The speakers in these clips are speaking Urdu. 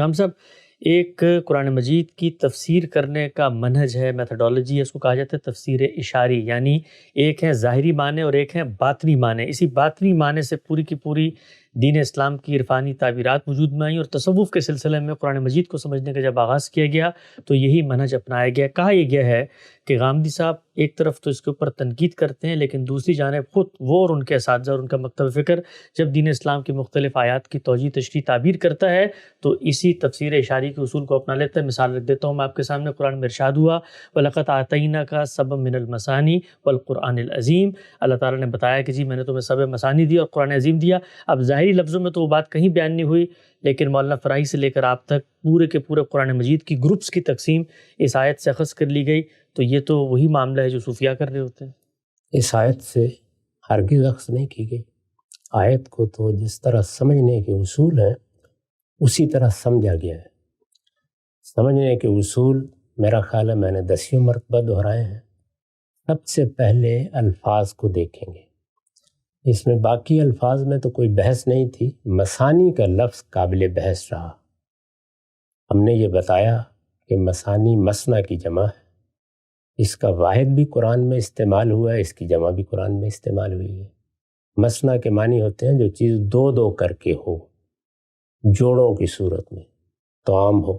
ہم سب ایک قرآن مجید کی تفسیر کرنے کا منہج ہے، میتھڈالوجی ہے، اس کو کہا جاتا ہے تفسیر اشاری، یعنی ایک ہے ظاہری معنی اور ایک ہے باطنی معنی۔ اسی باطنی معنی سے پوری کی پوری دین اسلام کی عرفانی تعبیرات وجود میں آئیں، اور تصوف کے سلسلے میں قرآن مجید کو سمجھنے کا جب آغاز کیا گیا تو یہی منہج اپنایا گیا۔ کہا یہ گیا ہے کہ غامدی صاحب ایک طرف تو اس کے اوپر تنقید کرتے ہیں، لیکن دوسری جانب خود وہ اور ان کے اساتذہ اور ان کا مکتب فکر جب دین اسلام کی مختلف آیات کی توجیہ تشریح تعبیر کرتا ہے تو اسی تفسیر اشاری کے اصول کو اپنا لیتا ہے۔ مثال رکھ دیتا ہوں میں آپ کے سامنے، قرآن میں ارشاد ہوا وَلَقَدْ آتَيْنَاكَ سَبْعًا مِنَ الْمَثَانِي وَالْقُرْآنِ الْعَظِيمِ، اللہ تعالیٰ نے بتایا کہ جی میں نے تمہیں سبع مثانی دی اور قرآن عظیم دیا۔ اب ظاہری لفظوں میں تو وہ بات کہیں بیان نہیں ہوئی، لیکن مولانا فراہی سے لے کر آپ تک پورے کے پورے قرآن مجید کی گروپس کی تقسیم اس آیت سے اخذ کر لی گئی۔ تو یہ تو وہی معاملہ ہے جو صوفیہ کر رہے ہوتے ہیں۔ اس آیت سے ہرگز اخذ نہیں کی گئی۔ آیت کو تو جس طرح سمجھنے کے اصول ہیں اسی طرح سمجھا گیا ہے۔ سمجھنے کے اصول میرا خیال ہے میں نے 10 مرتبہ دہرائے ہیں۔ سب سے پہلے الفاظ کو دیکھیں گے، اس میں باقی الفاظ میں تو کوئی بحث نہیں تھی، مثانی کا لفظ قابل بحث رہا۔ ہم نے یہ بتایا کہ مثانی مثنیٰ کی جمع ہے، اس کا واحد بھی قرآن میں استعمال ہوا ہے، اس کی جمع بھی قرآن میں استعمال ہوئی ہے۔ مثنیٰ کے معنی ہوتے ہیں جو چیز دو دو کر کے ہو، جوڑوں کی صورت میں توام ہو۔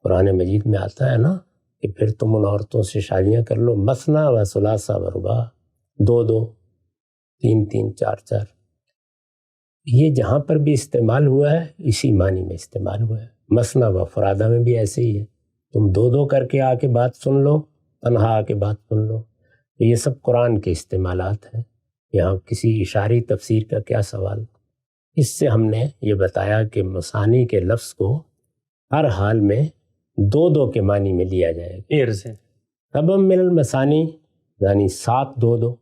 قرآن مجید میں آتا ہے نا کہ پھر تم ان عورتوں سے شادیاں کر لو، مثنیٰ و ثلاثہ و رباع، دو دو، تین تین، چار چار۔ یہ جہاں پر بھی استعمال ہوا ہے اسی معنی میں استعمال ہوا ہے۔ مثنیٰ و فرادہ میں بھی ایسے ہی ہے، تم دو دو کر کے آ کے بات سن لو، تنہا آ کے بات سن لو۔ تو یہ سب قرآن کے استعمالات ہیں، یہاں کسی اشاری تفسیر کا کیا سوال۔ اس سے ہم نے یہ بتایا کہ مثانی کے لفظ کو ہر حال میں دو دو کے معنی میں لیا جائے گا۔ ایر سے سبع من المثانی یعنی 7 دو دو،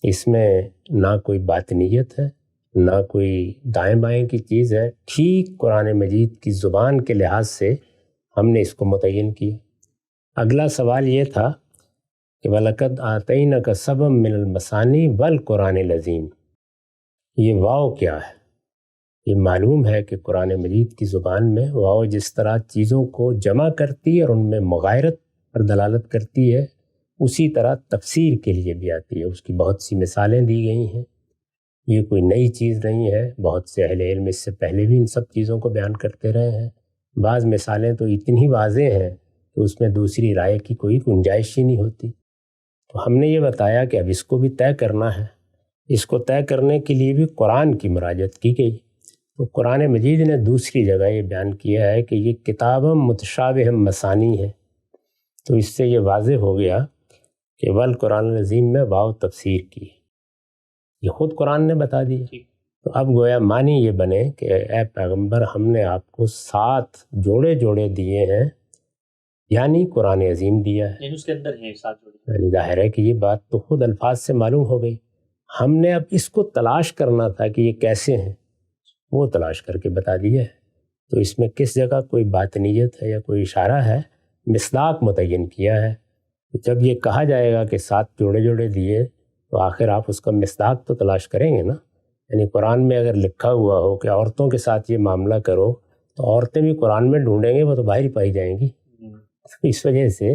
اس میں نہ کوئی باطنیت ہے نہ کوئی دائیں بائیں کی چیز ہے، ٹھیک قرآن مجید کی زبان کے لحاظ سے ہم نے اس کو متعین کیا۔ اگلا سوال یہ تھا کہ وَلَقَدْ آتَيْنَاكَ سَبْعًا مِنَ الْمَثَانِي وَالْقُرْآنِ الْعَظِيمِ، یہ واو کیا ہے؟ یہ معلوم ہے کہ قرآن مجید کی زبان میں واو جس طرح چیزوں کو جمع کرتی ہے اور ان میں مغایرت پر دلالت کرتی ہے، اسی طرح تفسیر کے لیے بھی آتی ہے۔ اس کی بہت سی مثالیں دی گئی ہیں، یہ کوئی نئی چیز نہیں ہے، بہت سے اہل علم اس سے پہلے بھی ان سب چیزوں کو بیان کرتے رہے ہیں۔ بعض مثالیں تو اتنی واضح ہیں کہ اس میں دوسری رائے کی کوئی گنجائش ہی نہیں ہوتی۔ تو ہم نے یہ بتایا کہ اب اس کو بھی طے کرنا ہے، اس کو طے کرنے کے لیے بھی قرآن کی مراجعت کی گئی۔ تو قرآن مجید نے دوسری جگہ یہ بیان کیا ہے کہ یہ کتاب متشابہ مثانی ہے، تو اس سے یہ واضح ہو گیا کہ والقرآن العظیم میں واو تفسیر کی، یہ خود قرآن نے بتا دیا۔ تو اب گویا معنی یہ بنے کہ اے پیغمبر ہم نے آپ کو 7 جوڑے جوڑے دیے ہیں، یعنی قرآن عظیم دیا ہے، یعنی اس کے اندر ہیں 7 جوڑے۔ یعنی ظاہر ہے کہ یہ بات تو خود الفاظ سے معلوم ہو گئی۔ ہم نے اب اس کو تلاش کرنا تھا کہ یہ کیسے ہیں، وہ تلاش کر کے بتا دیا ہے۔ تو اس میں کس جگہ کوئی باطنیت ہے یا کوئی اشارہ ہے، مصداق متعین کیا ہے۔ جب یہ کہا جائے گا کہ 7 جوڑے جوڑے دیے تو آخر آپ اس کا مصداق تو تلاش کریں گے نا۔ یعنی قرآن میں اگر لکھا ہوا ہو کہ عورتوں کے ساتھ یہ معاملہ کرو تو عورتیں بھی قرآن میں ڈھونڈیں گے، وہ تو باہر ہی پائی جائیں گی۔ اس وجہ سے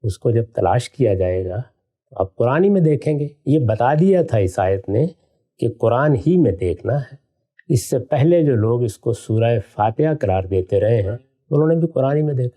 اس کو جب تلاش کیا جائے گا تو آپ قرآن ہی میں دیکھیں گے۔ یہ بتا دیا تھا اس آیت نے کہ قرآن ہی میں دیکھنا ہے۔ اس سے پہلے جو لوگ اس کو سورہ فاتحہ قرار دیتے رہے ہیں انہوں نے بھی قرآن ہی میں دیکھا۔